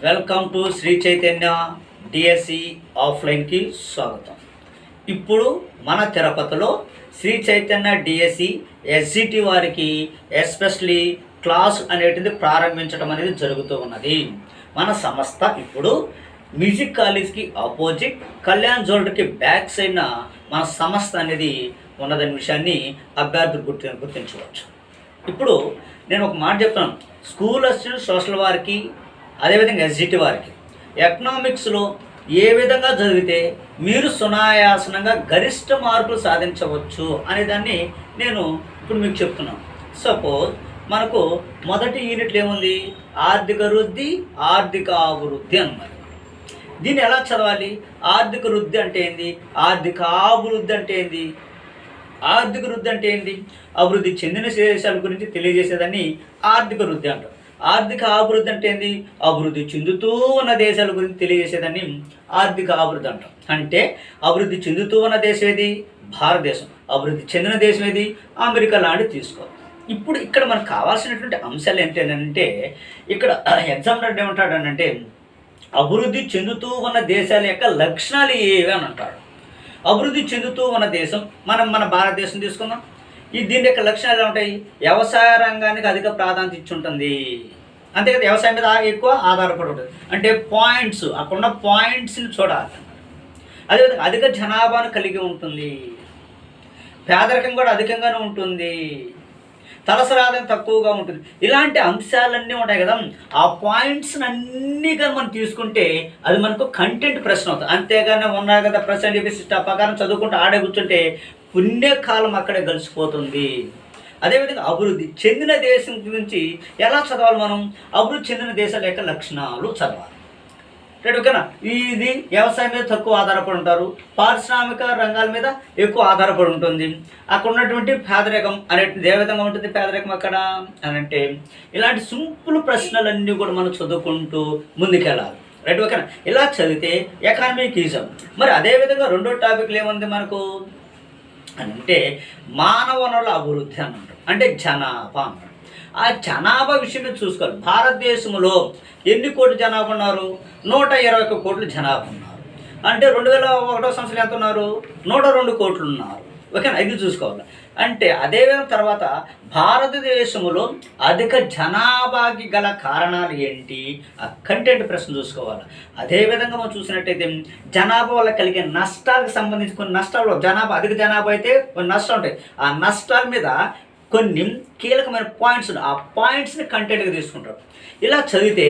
Welcome to Shri Chaitanya DSC ఆఫ్లైన్కి స్వాగతం. ఇప్పుడు మన తిరుపతిలో శ్రీ చైతన్య డిఎస్సి ఎస్జిటి వారికి ఎస్పెషలీ క్లాస్ అనేటిది ప్రారంభించడం అనేది జరుగుతూ ఉన్నది. మన సంస్థ ఇప్పుడు మ్యూజిక్ కాలేజ్కి ఆపోజిట్ కళ్యాణ్ జ్యువెలరీకి బ్యాక్ సైడ్న మన సంస్థ అనేది ఉన్నదనే విషయాన్ని అభ్యర్థులు గుర్తించవచ్చు. ఇప్పుడు నేను ఒక మాట చెప్తాను, స్కూల్ అసిస్టెంట్ సోషల్ వారికి అదేవిధంగా ఎస్జిటి వారికి ఎకనామిక్స్లో ఏ విధంగా చదివితే మీరు సునాయాసనంగా గరిష్ట మార్కులు సాధించవచ్చు అనే దాన్ని నేను ఇప్పుడు మీకు చెప్తున్నాను. సపోజ్ మనకు మొదటి యూనిట్లు ఏముంది, ఆర్థిక వృద్ధి ఆర్థిక అభివృద్ధి అన్నమాట. దీన్ని ఎలా చదవాలి? ఆర్థిక వృద్ధి అంటే ఏంది, ఆర్థిక అభివృద్ధి అంటే ఏంది? ఆర్థిక వృద్ధి అంటే ఏంది? అభివృద్ధి చెందిన దేశాల గురించి తెలియజేసేదాన్ని ఆర్థిక వృద్ధి అంటారు. ఆర్థిక అభివృద్ధి అంటే ఏంది? అభివృద్ధి చెందుతూ ఉన్న దేశాల గురించి తెలియజేసేదాన్ని ఆర్థిక అభివృద్ధి అంటాం. అంటే అభివృద్ధి చెందుతూ ఉన్న దేశం ఏది? భారతదేశం. అభివృద్ధి చెందిన దేశం ఏది? అమెరికా లాంటివి తీసుకోవాలి. ఇప్పుడు ఇక్కడ మనకు కావాల్సినటువంటి అంశాలు ఏంటంటే, ఇక్కడ ఎగ్జామ్ ఏమంటాడనంటే అభివృద్ధి చెందుతూ ఉన్న దేశాల యొక్క లక్షణాలు ఏవి అని అంటాడు. అభివృద్ధి చెందుతూ ఉన్న దేశం మన భారతదేశం తీసుకుందాం. దీని యొక్క లక్షణాలు ఉంటాయి. వ్యవసాయ రంగానికి అధిక ప్రాధాన్యత ఇచ్చి ఉంటుంది, అంతే కదా. వ్యవసాయం మీద ఎక్కువ ఆధారపడి ఉంటుంది. అంటే పాయింట్స్, అక్కడున్న పాయింట్స్ని చూడాలి. అదేవిధంగా అధిక జనాభాను కలిగి ఉంటుంది, పేదరికం కూడా అధికంగానే ఉంటుంది, తలసరి ఆదాయం తక్కువగా ఉంటుంది. ఇలాంటి అంశాలన్నీ ఉంటాయి కదా. ఆ పాయింట్స్ అన్నీ కానీ మనం తీసుకుంటే అది మనకు కంటెంట్ ప్రశ్న అవుతుంది. అంతేగాని ఉన్నాయి కదా ప్రశ్న అని చెప్పేసి ప్రకారం చదువుకుంటూ ఆడే కూర్చుంటే పుణ్యకాలం అక్కడే గడిచిపోతుంది. అదేవిధంగా అభివృద్ధి చెందిన దేశం గురించి ఎలా చదవాలి మనం? అభివృద్ధి చెందిన దేశాల యొక్క లక్షణాలు చదవాలి. ఓకేనా? ఇది వ్యవసాయం మీద తక్కువ ఆధారపడి ఉంటారు, పారిశ్రామిక రంగాల మీద ఎక్కువ ఆధారపడి ఉంటుంది. అక్కడ ఉన్నటువంటి పేదరికం అనేది ఏ విధంగా ఉంటుంది? పేదరికం అక్కడ అని అంటే ఇలాంటి సింపుల్ ప్రశ్నలన్నీ కూడా మనం చదువుకుంటూ ముందుకెళ్ళాలి. ఓకేనా? ఇలా చదివితే ఎకానమీకి ఈజీ. మరి అదేవిధంగా రెండో టాపిక్లు ఏముంది మనకు అంటే మానవ వనరుల అభివృద్ధి అని అంటారు. అంటే జనాభా అంటారు. ఆ జనాభా విషయం చూసుకోవాలి. భారతదేశంలో ఎన్ని కోట్ల జనాభా ఉన్నారు? 121 కోట్ల జనాభా ఉన్నారు. అంటే 2001 సంవత్సరం ఎంత ఉన్నారు? 102 కోట్లు ఉన్నారు. ఓకేనా? ఇది చూసుకోవాలి. అంటే అదేవిధంగా తర్వాత భారతదేశంలో అధిక జనాభాకి గల కారణాలు ఏంటి? ఆ కంటెంట్ ప్రశ్న చూసుకోవాలి. అదేవిధంగా మనం చూసినట్టయితే జనాభా వల్ల కలిగే నష్టాలకు సంబంధించి కొన్ని నష్టాలు, జనాభా అధిక జనాభా అయితే కొన్ని నష్టాలు ఉంటాయి. ఆ నష్టాల మీద కొన్ని కీలకమైన పాయింట్స్, ఆ పాయింట్స్ని కంటెంట్గా తీసుకుంటారు. ఇలా చదివితే